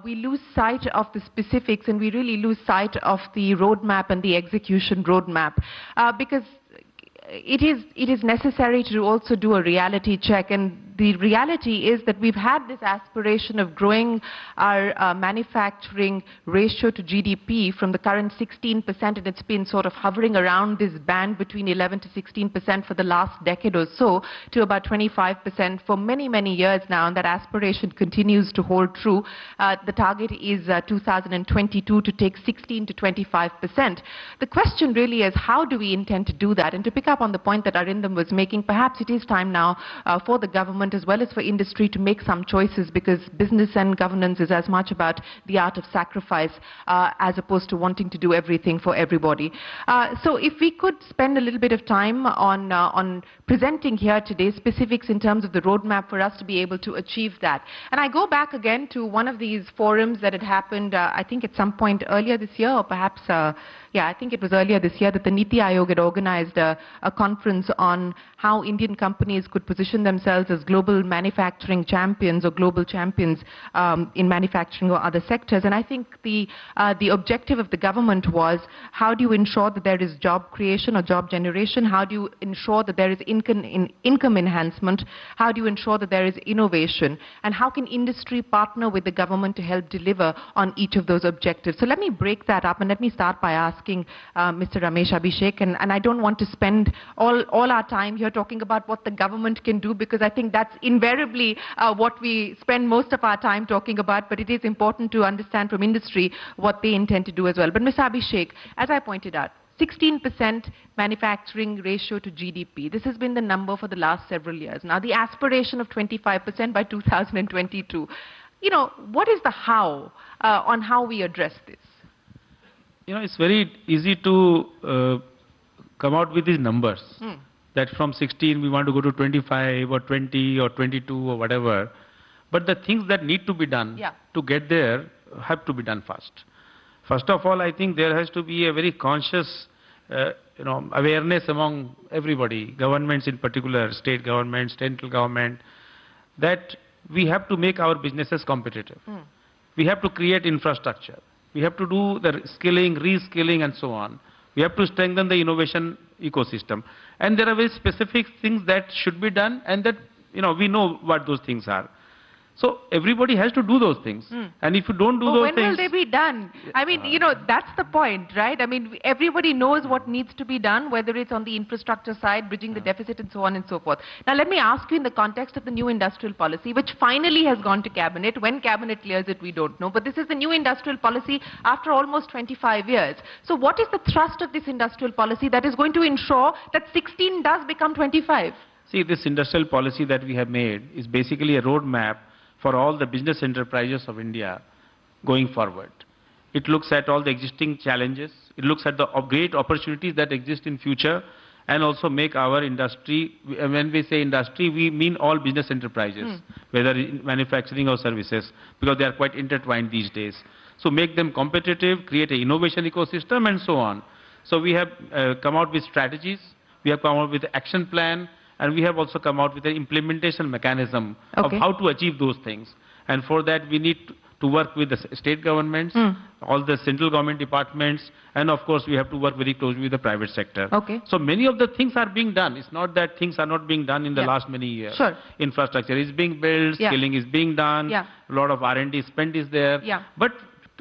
We lose sight of the specifics, and we really lose sight of the roadmap and the execution roadmap, because it is necessary to also do a reality check. And the reality is that we've had this aspiration of growing our manufacturing ratio to GDP from the current 16%, and it's been sort of hovering around this band between 11 to 16% for the last decade or so, to about 25% for many, many years now, and that aspiration continues to hold true. The target is 2022 to take 16 to 25%. The question really is, how do we intend to do that? And to pick up on the point that Arindam was making, perhaps it is time now for the government as well as for industry to make some choices, because business and governance is as much about the art of sacrifice as opposed to wanting to do everything for everybody. So if we could spend a little bit of time on presenting here today specifics in terms of the roadmap for us to be able to achieve that. And I go back again to one of these forums that had happened, I think at some point earlier this year, or perhaps I think it was earlier this year, that the Niti Aayog had organized a conference on how Indian companies could position themselves as global manufacturing champions or global champions in manufacturing or other sectors. And I think the objective of the government was, how do you ensure that there is job creation or job generation? How do you ensure that there is income enhancement? How do you ensure that there is innovation? And how can industry partner with the government to help deliver on each of those objectives? So let me break that up, and let me start by asking Mr. Ramesh Abhishek, and I don't want to spend all our time here talking about what the government can do, because I think that's invariably what we spend most of our time talking about, but it is important to understand from industry what they intend to do as well. But Mr. Abhishek, as I pointed out, 16% manufacturing ratio to GDP. This has been the number for the last several years. Now, the aspiration of 25% by 2022. You know, what is the how on how we address this? You know, it's very easy to come out with these numbers. That from 16 we want to go to 25 or 20 or 22 or whatever. But the things that need to be done to get there have to be done fast. First of all, I think there has to be a very conscious awareness among everybody, governments in particular, state government, central government, that we have to make our businesses competitive. We have to create infrastructure. We have to do the skilling, reskilling and so on. We have to strengthen the innovation ecosystem. And there are very specific things that should be done, and that, we know what those things are. So everybody has to do those things. And if you don't do those things... When will they be done? I mean, that's the point, right? I mean, everybody knows what needs to be done, whether it's on the infrastructure side, bridging the deficit and so on and so forth. Now, let me ask you in the context of the new industrial policy, which finally has gone to Cabinet. When Cabinet clears it, we don't know. But this is the new industrial policy after almost 25 years. So what is the thrust of this industrial policy that is going to ensure that 16 does become 25? See, this industrial policy that we have made is basically a roadmap for all the business enterprises of India going forward. It looks at all the existing challenges, it looks at the great opportunities that exist in future, and also make our industry, when we say industry, we mean all business enterprises, whether in manufacturing or services, because they are quite intertwined these days. So make them competitive, create an innovation ecosystem and so on. So we have come out with strategies, we have come out with an action plan, and we have also come out with an implementation mechanism of how to achieve those things. And for that, we need to work with the state governments, all the central government departments, and of course, we have to work very closely with the private sector. So many of the things are being done. It's not that things are not being done in the last many years. Infrastructure is being built, skilling is being done, a lot of R&D spent is there. But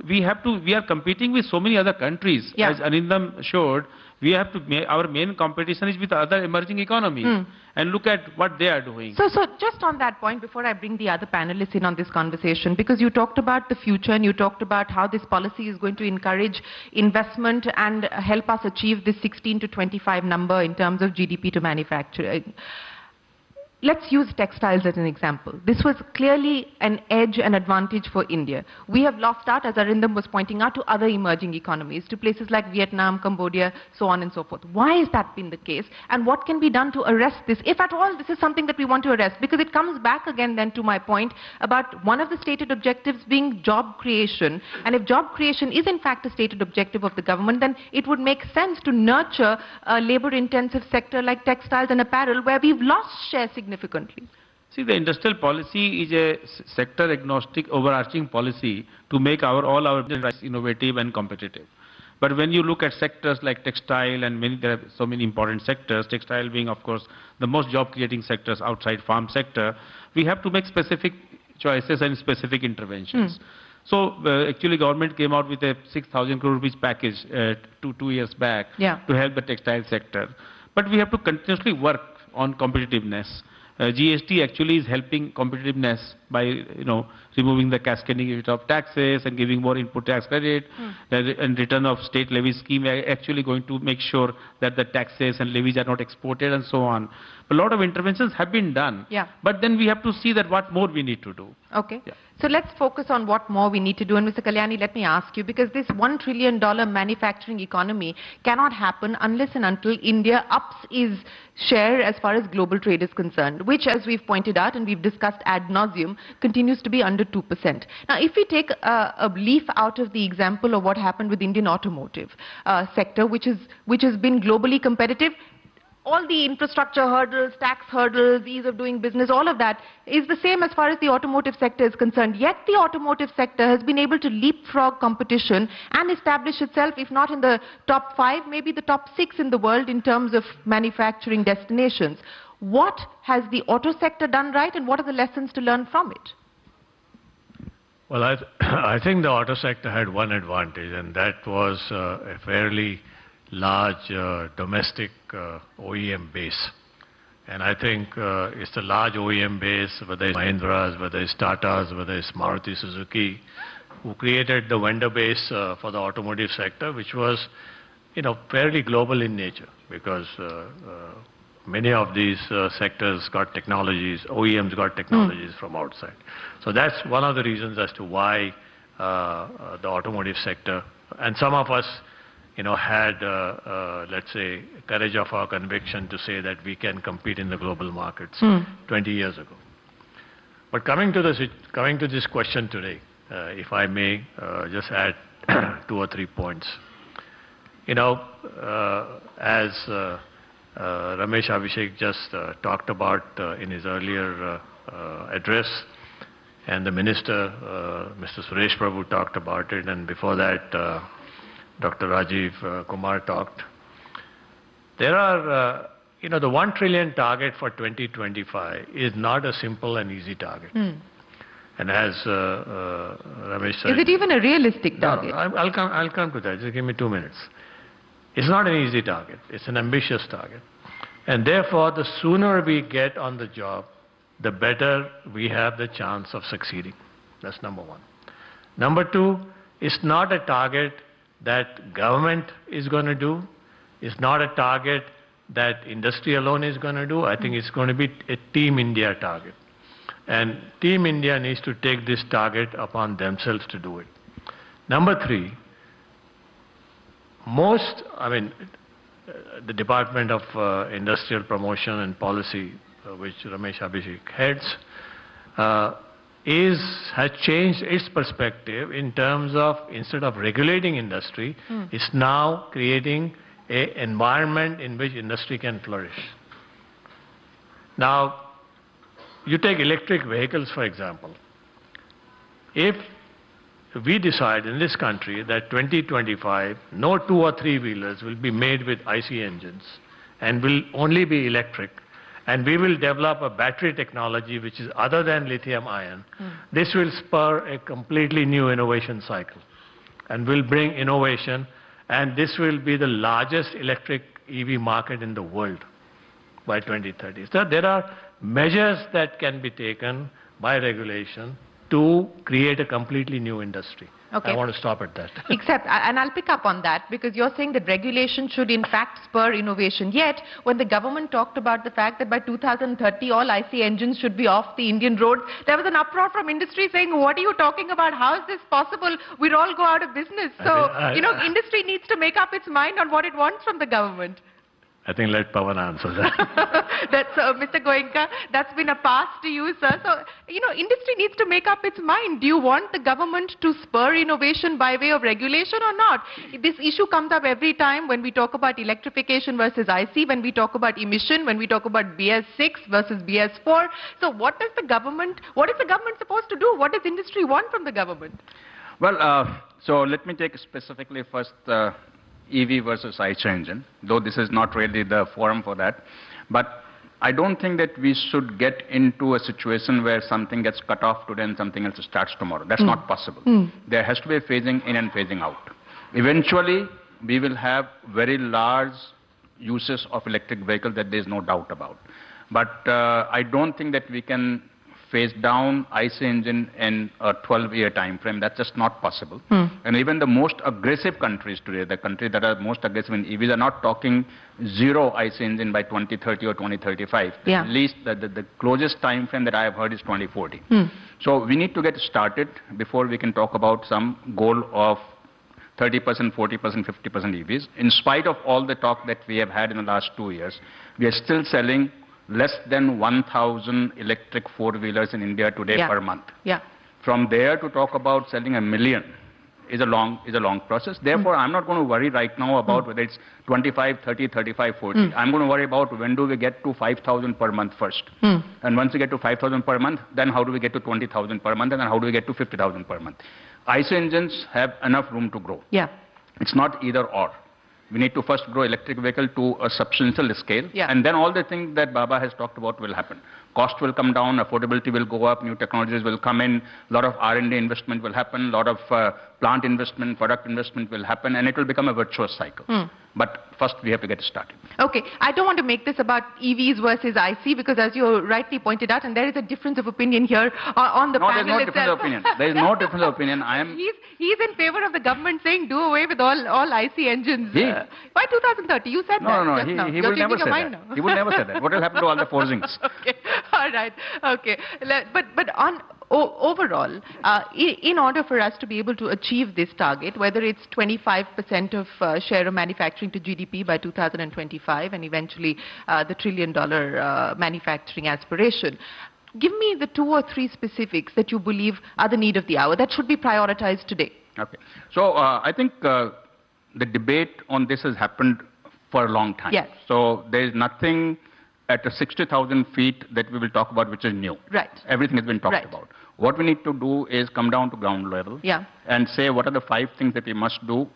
we are competing with so many other countries. As Arindam showed, we have to, our main competition is with other emerging economies. And look at what they are doing. So just on that point, before I bring the other panelists in on this conversation, because you talked about the future and you talked about how this policy is going to encourage investment and help us achieve this 16 to 25 number in terms of GDP to manufacturing. Let's use textiles as an example. This was clearly an edge and advantage for India. We have lost out, as Arindam was pointing out, to other emerging economies, to places like Vietnam, Cambodia, so on and so forth. Why has that been the case? And what can be done to arrest this, if at all this is something that we want to arrest? Because it comes back again then to my point about one of the stated objectives being job creation. And if job creation is in fact a stated objective of the government, then it would make sense to nurture a labor-intensive sector like textiles and apparel, where we've lost share significantly. See, the industrial policy is a sector agnostic overarching policy to make all our business innovative and competitive. But when you look at sectors like textile and there are so many important sectors, textile being of course the most job creating sectors outside farm sector, we have to make specific choices and specific interventions. So actually government came out with a 6,000 crore rupees package 2 years back to help the textile sector. But we have to continuously work on competitiveness. GST actually is helping competitiveness by removing the cascading of taxes and giving more input tax credit. And return of state levy scheme actually going to make sure that the taxes and levies are not exported and so on. A lot of interventions have been done. But then we have to see that what more we need to do. Okay. So let's focus on what more we need to do. And Mr. Kalyani, let me ask you, because this $1 trillion manufacturing economy cannot happen unless and until India ups its share as far as global trade is concerned, which, as we've pointed out and we've discussed ad nauseum, continues to be under 2%. Now, if we take a leaf out of the example of what happened with Indian automotive sector, which has been globally competitive, all the infrastructure hurdles, tax hurdles, ease of doing business, all of that is the same as far as the automotive sector is concerned. Yet the automotive sector has been able to leapfrog competition and establish itself, if not in the top 5, maybe the top 6 in the world in terms of manufacturing destinations. What has the auto sector done right, and what are the lessons to learn from it? Well, I think the auto sector had one advantage, and that was a fairly large domestic OEM base. And I think it's the large OEM base, whether it's Mahindras, whether it's Tatas, whether it's Maruti Suzuki, who created the vendor base for the automotive sector, which was, fairly global in nature, because many of these sectors got technologies, OEMs got technologies from outside. So that's one of the reasons as to why the automotive sector, and some of us had, let's say, courage of our conviction to say that we can compete in the global markets 20 years ago. But coming to this question today, if I may just add 2 or 3 points. As Ramesh Abhishek just talked about in his earlier address, and the Minister, Mr. Suresh Prabhu, talked about it, and before that, Dr. Rajiv Kumar talked. There are, the $1 trillion target for 2025 is not a simple and easy target. And as Ramesh said... Is it even a realistic target? No, I'll come to that. Just give me 2 minutes. It's not an easy target. It's an ambitious target. And therefore, the sooner we get on the job, the better we have the chance of succeeding. That's number one. Number two, it's not a target that government is going to do. It's not a target that industry alone is going to do. I think it's going to be a Team India target. And Team India needs to take this target upon themselves to do it. Number three, the Department of Industrial Promotion and Policy, which Ramesh Abhishek heads, has changed its perspective in terms of, instead of regulating industry, it's now creating an environment in which industry can flourish. Now, you take electric vehicles, for example. If we decide in this country that 2025, no 2 or 3 wheelers will be made with IC engines and will only be electric, and we will develop a battery technology which is other than lithium ion, this will spur a completely new innovation cycle and will bring innovation, and this will be the largest electric EV market in the world by 2030. So there are measures that can be taken by regulation to create a completely new industry. Okay. I want to stop at that. Except, and I'll pick up on that, because you're saying that regulation should in fact spur innovation. Yet, when the government talked about the fact that by 2030 all IC engines should be off the Indian roads, there was an uproar from industry saying, what are you talking about? How is this possible? We'll all go out of business. So, industry needs to make up its mind on what it wants from the government. I think let Pawan answer that. That's Mr. Goenka, that's been a pass to you, sir. So, industry needs to make up its mind. Do you want the government to spur innovation by way of regulation or not? This issue comes up every time when we talk about electrification versus IC, when we talk about emission, when we talk about BS6 versus BS4. So what is the government supposed to do? What does industry want from the government? Well, so let me take specifically first EV versus IC engine, though this is not really the forum for that. But I don't think that we should get into a situation where something gets cut off today and something else starts tomorrow. That's not possible. There has to be a phasing in and phasing out. Eventually, we will have very large uses of electric vehicles that there is no doubt about. But I don't think that we can phase down IC engine in a 12-year time frame. That's just not possible. And even the most aggressive countries today, the countries that are most aggressive in EVs, are not talking zero IC engine by 2030 or 2035. Yeah. At least the closest time frame that I have heard is 2040. So we need to get started before we can talk about some goal of 30%, 40%, 50% EVs. In spite of all the talk that we have had in the last 2 years, we are still selling less than 1,000 electric four-wheelers in India today per month. From there to talk about selling 1 million is a long process. Therefore, I'm not going to worry right now about whether it's 25, 30, 35, 40. I'm going to worry about when do we get to 5,000 per month first. And once we get to 5,000 per month, then how do we get to 20,000 per month, and then how do we get to 50,000 per month. IC engines have enough room to grow. It's not either or. We need to first grow electric vehicle to a substantial scale, and then all the things that Baba has talked about will happen. Cost will come down, affordability will go up, new technologies will come in, a lot of R&D investment will happen, a lot of plant investment, product investment will happen, and it will become a virtuous cycle. But first we have to get started. Okay, I don't want to make this about EVs versus IC, because as you rightly pointed out, and there is a difference of opinion here on the panel itself. No, there is no difference of opinion. He's in favor of the government saying do away with all IC engines by 2030. You said that. No, he will never say that. He will never say that. What will happen to all the forgings? Okay, all right, okay. But on overall, in order for us to be able to achieve this target, whether it's 25% of share of manufacturing to GDP by 2025 and eventually the $1 trillion manufacturing aspiration, give me the 2 or 3 specifics that you believe are the need of the hour that should be prioritized today. Okay. So I think the debate on this has happened for a long time. Yes. So there is nothing at 60,000 feet that we will talk about which is new. Right. Everything has been talked about. What we need to do is come down to ground level and say what are the 5 things that we must do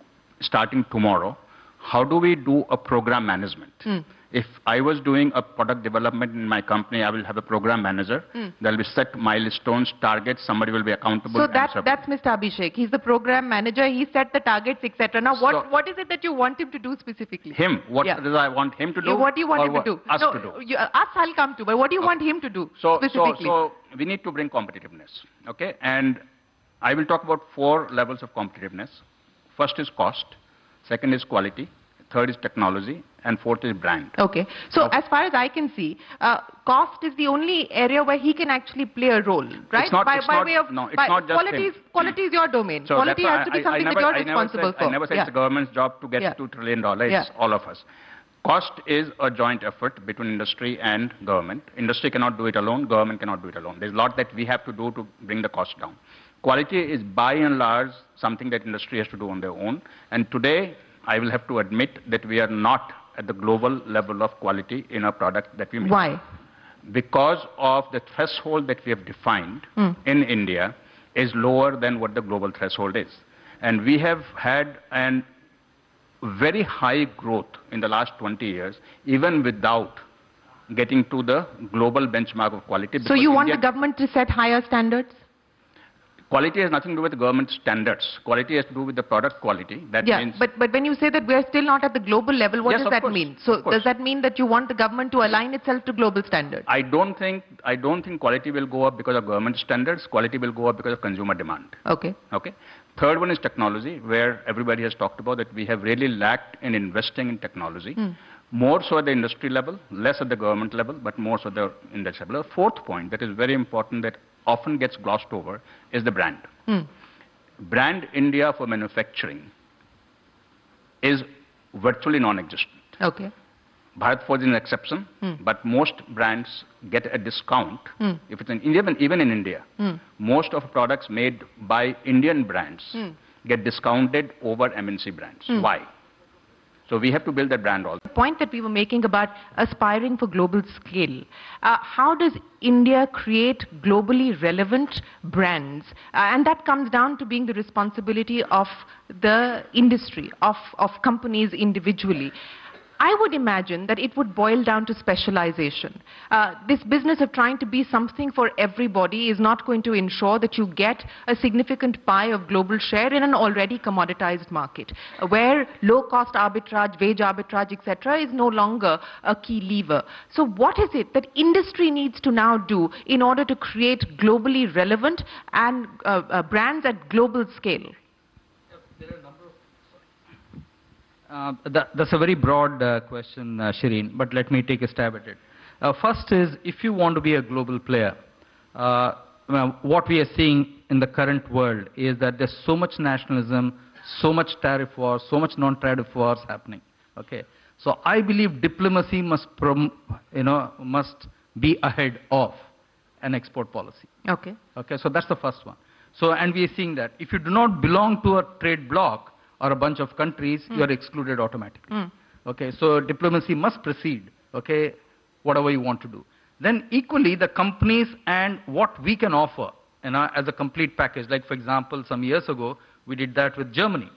starting tomorrow. How do we do a program management? If I was doing a product development in my company, I will have a program manager. There will be set milestones, targets, somebody will be accountable. So that's Mr. Abhishek. He's the program manager. He set the targets, etc. Now, what is it that you want him to do specifically? Him. What do I want him to do? What do you want him to do? Us to do. Us I'll come to, but what do you want him to do specifically? So we need to bring competitiveness. Okay? And I will talk about 4 levels of competitiveness. First is cost. Second is quality. Third is technology, and 4th is brand. Okay. So as far as I can see, cost is the only area where he can actually play a role, right? Quality is your domain. So quality has to be something that you're responsible for. I never said it's the government's job to get $2 trillion. It's all of us. Cost is a joint effort between industry and government. Industry cannot do it alone. Government cannot do it alone. There's a lot that we have to do to bring the cost down. Quality is by and large something that industry has to do on their own. And today, I will have to admit that we are not at the global level of quality in a product that we make. Why? Because of the threshold that we have defined in India is lower than what the global threshold is. And we have had a very high growth in the last 20 years, even without getting to the global benchmark of quality. So you want the government to set higher standards? Quality has nothing to do with the government standards. Quality has to do with the product quality. That means but when you say that we are still not at the global level, what does that mean? So does that mean that you want the government to align itself to global standards? I don't think quality will go up because of government standards. Quality will go up because of consumer demand. Okay. Okay. Third one is technology, where everybody has talked about that we have really lacked in investing in technology. More so at the industry level, less at the government level, but more so at the industry level. The 4th point that is very important that often gets glossed over is the brand. Brand India for manufacturing is virtually non-existent. Okay. Bharat Forge is an exception, but most brands get a discount. If it's even in India, most of products made by Indian brands get discounted over MNC brands. Why? So we have to build that brand also. The point that we were making about aspiring for global scale, how does India create globally relevant brands? And that comes down to being the responsibility of the industry, of companies individually. I would imagine that it would boil down to specialization. This business of trying to be something for everybody is not going to ensure that you get a significant pie of global share in an already commoditized market, where low-cost arbitrage, wage arbitrage, etc., is no longer a key lever. So what is it that industry needs to now do in order to create globally relevant and brands at global scale? That's a very broad question, Shireen, but let me take a stab at it. First is, if you want to be a global player, what we are seeing in the current world is that there's so much nationalism, so much tariff wars, so much non-tariff wars happening. Okay, so I believe diplomacy must be ahead of an export policy. Okay. Okay, so that's the first one. So, and we are seeing that if you do not belong to a trade bloc or a bunch of countries, you are excluded automatically. Okay, so diplomacy must proceed, okay, whatever you want to do. Then equally, the companies and what we can offer, as a complete package. Like, for example, some years ago, we did that with Germany,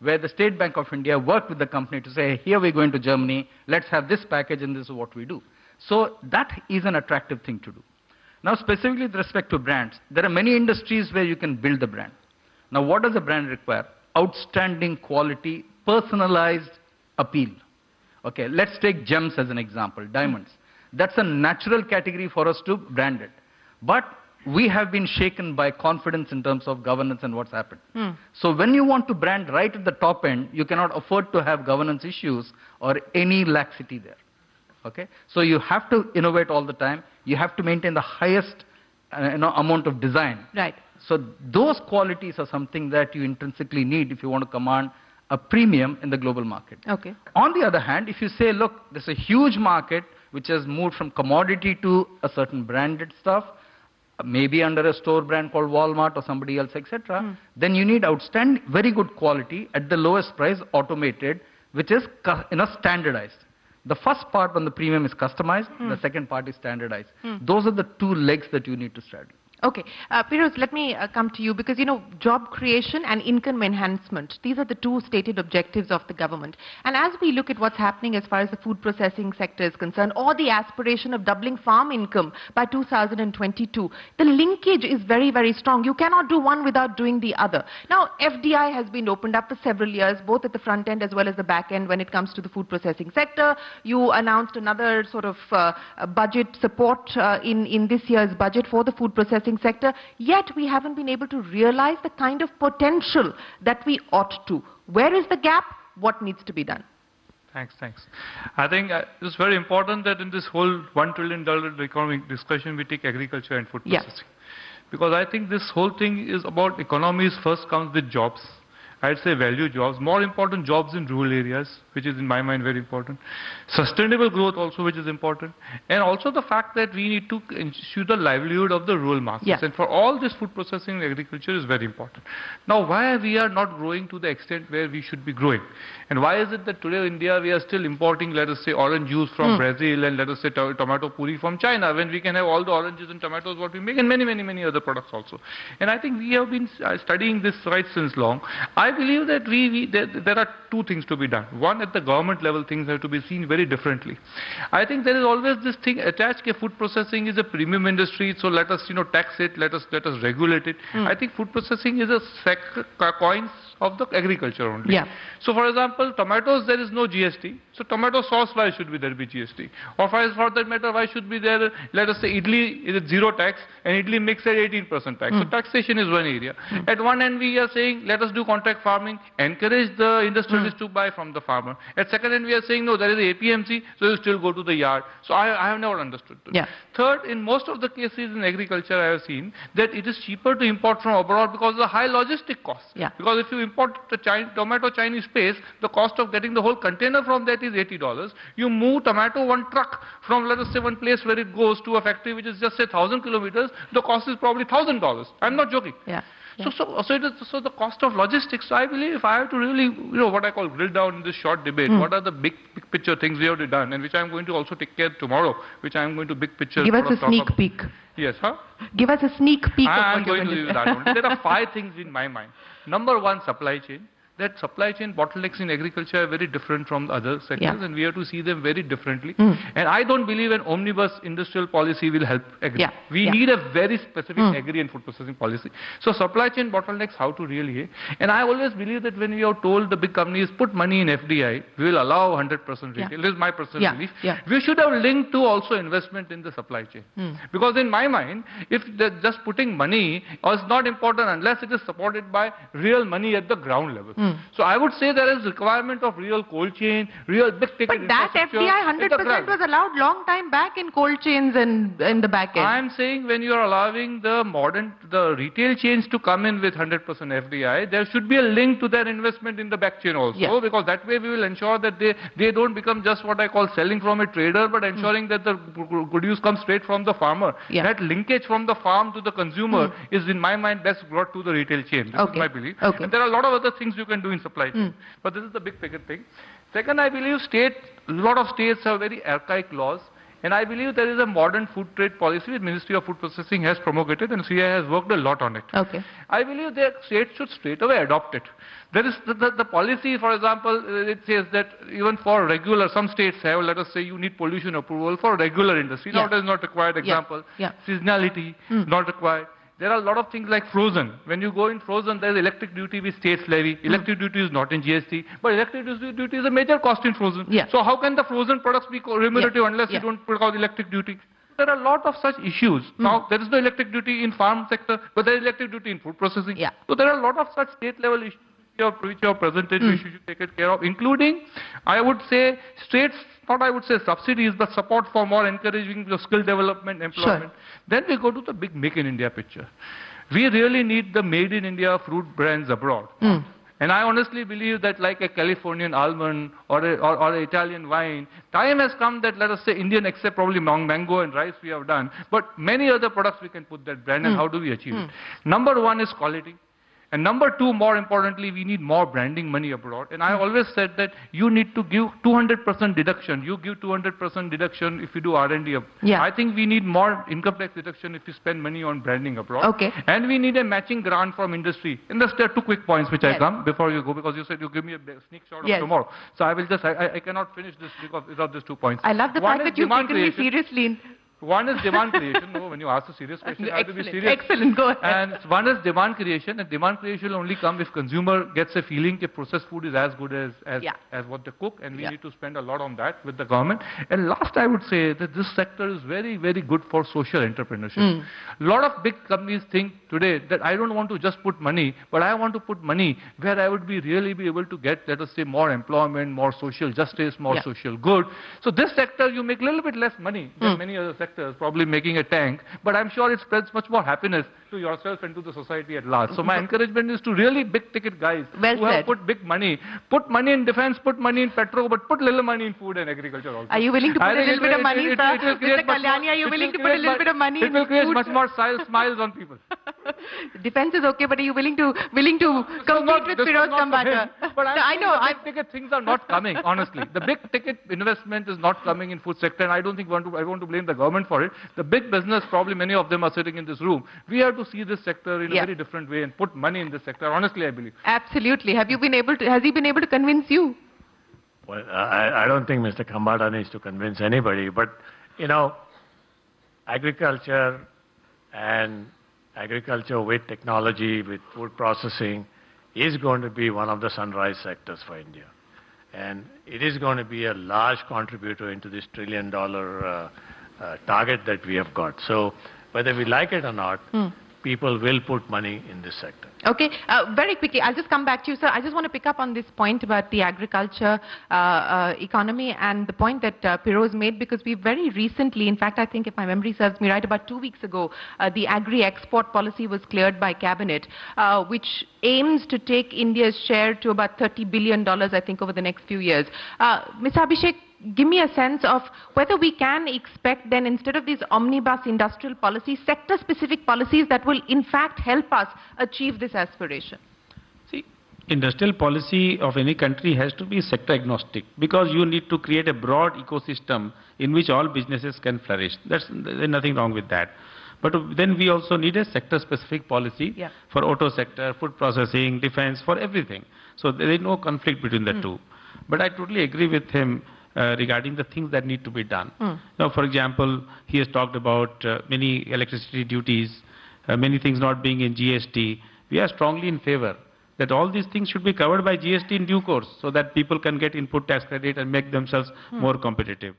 where the State Bank of India worked with the company to say, here we're going to Germany, let's have this package and this is what we do. So that is an attractive thing to do. Now, specifically with respect to brands, there are many industries where you can build the brand. Now, what does a brand require? Outstanding quality, personalized appeal. Okay, let's take gems as an example, diamonds. That's a natural category for us to brand it. But we have been shaken by confidence in terms of governance and what's happened. So when you want to brand right at the top end, you cannot afford to have governance issues or any laxity there. Okay, so you have to innovate all the time. You have to maintain the highest amount of design. Right. So those qualities are something that you intrinsically need if you want to command a premium in the global market. Okay. On the other hand, if you say, look, there's a huge market which has moved from commodity to a certain branded stuff, maybe under a store brand called Walmart or somebody else, etc., then you need outstanding, very good quality at the lowest price, automated, which is standardized. The first part on the premium is customized, the second part is standardized. Those are the two legs that you need to straddle. Okay. Piruz, let me come to you because, job creation and income enhancement, these are the two stated objectives of the government. And as we look at what's happening as far as the food processing sector is concerned, or the aspiration of doubling farm income by 2022, the linkage is very, very strong. You cannot do one without doing the other. Now, FDI has been opened up for several years, both at the front end as well as the back end when it comes to the food processing sector. You announced another sort of budget support in this year's budget for the food processing sector, yet we haven't been able to realize the kind of potential that we ought to. Where is the gap? What needs to be done? Thanks. I think it's very important that in this whole $1 trillion economic discussion, we take agriculture and food processing. Because I think this whole thing is about economies first comes with jobs. I'd say value jobs, more important jobs in rural areas, which is in my mind very important. Sustainable growth also, which is important. And also the fact that we need to ensure the livelihood of the rural masses. Yeah. And for all this food processing and agriculture is very important. Now, why we are not growing to the extent where we should be growing? And why is it that today in India we are still importing, let us say, orange juice from Brazil and let us say tomato puri from China, when we can have all the oranges and tomatoes what we make and many other products also. And I think we have been studying this right since long. I believe that there are two things to be done. One, at the government level, things have to be seen very differently. I think there is always this thing attached that food processing is a premium industry, so let us tax it, let us regulate it. I think food processing is a coins of the agriculture only. Yeah. So for example, tomatoes, there is no GST. So tomato sauce, why should there be GST? Or for that matter, why should be there, let us say, idli is at zero tax and idli mix at 18% tax. So taxation is one area. At one end, we are saying, let us do contract farming, encourage the industrialists to buy from the farmer. At second end, we are saying, no, there is a APMC, so you still go to the yard. So I have never understood this. Yeah. Third, in most of the cases in agriculture, I have seen that it is cheaper to import from abroad because of the high logistic costs. Yeah. Because if you import the tomato Chinese paste, the cost of getting the whole container from that is $80. You move tomato one truck from, let us say, one place where it goes to a factory which is just say 1,000 kilometers, the cost is probably $1,000. I'm not joking. Yeah. So the cost of logistics. So I believe if I have to really, what I call drill down in this short debate, what are the big picture things we have done, and which I'm going to also take care tomorrow, which I'm going to big picture. Give us a sneak peek. Yes, huh? Give us a sneak peek. I'm going to do that one. There are 5 things in my mind. Number 1, supply chain. That supply chain bottlenecks in agriculture are very different from other sectors, and we have to see them very differently. And I don't believe an omnibus industrial policy will help agri. We need a very specific agri and food processing policy. So supply chain bottlenecks, how to really. And I always believe that when we are told the big companies put money in FDI, we will allow 100% retail. This is my personal belief. We should have linked to also investment in the supply chain. Because in my mind, if just putting money is not important unless it is supported by real money at the ground level. So I would say there is requirement of real cold chain, real big ticket. But that FDI 100% was allowed long time back in cold chains and in the back end. I am saying when you are allowing the retail chains to come in with 100% FDI, there should be a link to their investment in the back chain also, because that way we will ensure that they don't become just what I call selling from a trader, but ensuring that the produce comes straight from the farmer. That linkage from the farm to the consumer is in my mind best brought to the retail chain. This is my belief. And there are a lot of other things you can do in supply chain. But this is the big ticket thing. Second, I believe a lot of states have very archaic laws. And I believe there is a modern food trade policy which Ministry of Food Processing has promulgated, and CI has worked a lot on it. I believe the states should straight away adopt it. There is the policy, for example, it says that even for regular, some states have, let us say, you need pollution approval for regular industry. Now it is not required. Example, seasonality, not required. There are a lot of things like frozen. When you go in frozen, there is electric duty which states levy. Electric duty is not in GST, but electric duty is a major cost in frozen. So how can the frozen products be remunerative unless you don't put out electric duty? There are a lot of such issues. Now, there is no electric duty in farm sector, but there is electric duty in food processing. So there are a lot of such state level issues which you have presented, which you should take it care of, including, I would say, states, not I would say subsidies, but support for more encouraging the skill development, employment. Then we go to the big Make in India picture. We really need the made in India fruit brands abroad. And I honestly believe that like a Californian almond or an Italian wine, time has come that, let us say, Indian, except probably mango and rice we have done, but many other products we can put that brand, and how do we achieve it? Number 1 is quality. And number 2, more importantly, we need more branding money abroad. And I always said that you need to give 200% deduction. You give 200% deduction if you do R&D. I think we need more income tax deduction if you spend money on branding abroad. And we need a matching grant from industry. And there are 2 quick points which I come before you go, because you said you give me a sneak shot of tomorrow. So I will just, I cannot finish this because without these 2 points. I love the fact that you've taken me seriously. One is demand creation. No, when you ask a serious question, I have to be serious. Excellent, go ahead. And one is demand creation, and demand creation will only come if consumer gets a feeling that processed food is as good as what they cook, and we need to spend a lot on that with the government. And last, I would say that this sector is very, very good for social entrepreneurship. A lot of big companies think today that I don't want to just put money, but I want to put money where I would really be able to get, let us say, more employment, more social justice, more social good. So this sector, you make a little bit less money than many other sectors. Probably making a tank, but I'm sure it spreads much more happiness to yourself and to the society at large. So my encouragement is to really big ticket guys who have put big money. Put money in defense, put money in petrol, but put little money in food and agriculture also. Are you willing to put a little bit of money, sir? Mr. Kalyani, are you willing to put a little bit of money in food? It will create much more smiles on people. Defense is okay, but are you willing to compete with Firoz Kambata? But I know big ticket things are not coming, honestly. The big ticket investment is not coming in food sector, and I don't think I want to blame the government for it. The big business, probably many of them are sitting in this room. We have to see this sector in a very different way and put money in this sector. Honestly, I believe. Absolutely. Has he been able to convince you? Well, I don't think Mr. Kambata needs to convince anybody, but, agriculture and agriculture with technology, with food processing, is going to be one of the sunrise sectors for India. And it is going to be a large contributor into this $1 trillion target that we have got. So whether we like it or not, people will put money in this sector. Okay, very quickly, I'll just come back to you, sir. I just want to pick up on this point about the agriculture economy and the point that Piroz made, because we very recently, in fact, I think if my memory serves me right, about 2 weeks ago, the agri-export policy was cleared by Cabinet, which aims to take India's share to about $30 billion, I think, over the next few years. Mr. Abhishek, give me a sense of whether we can expect then, instead of these omnibus industrial policies, sector-specific policies that will in fact help us achieve this aspiration. See, industrial policy of any country has to be sector agnostic, because you need to create a broad ecosystem in which all businesses can flourish. There's nothing wrong with that. But then we also need a sector-specific policy for auto sector, food processing, defense, for everything. So there is no conflict between the two. But I totally agree with him regarding the things that need to be done. Now, for example, he has talked about many electricity duties, many things not being in GST. We are strongly in favor that all these things should be covered by GST in due course, so that people can get input tax credit and make themselves more competitive.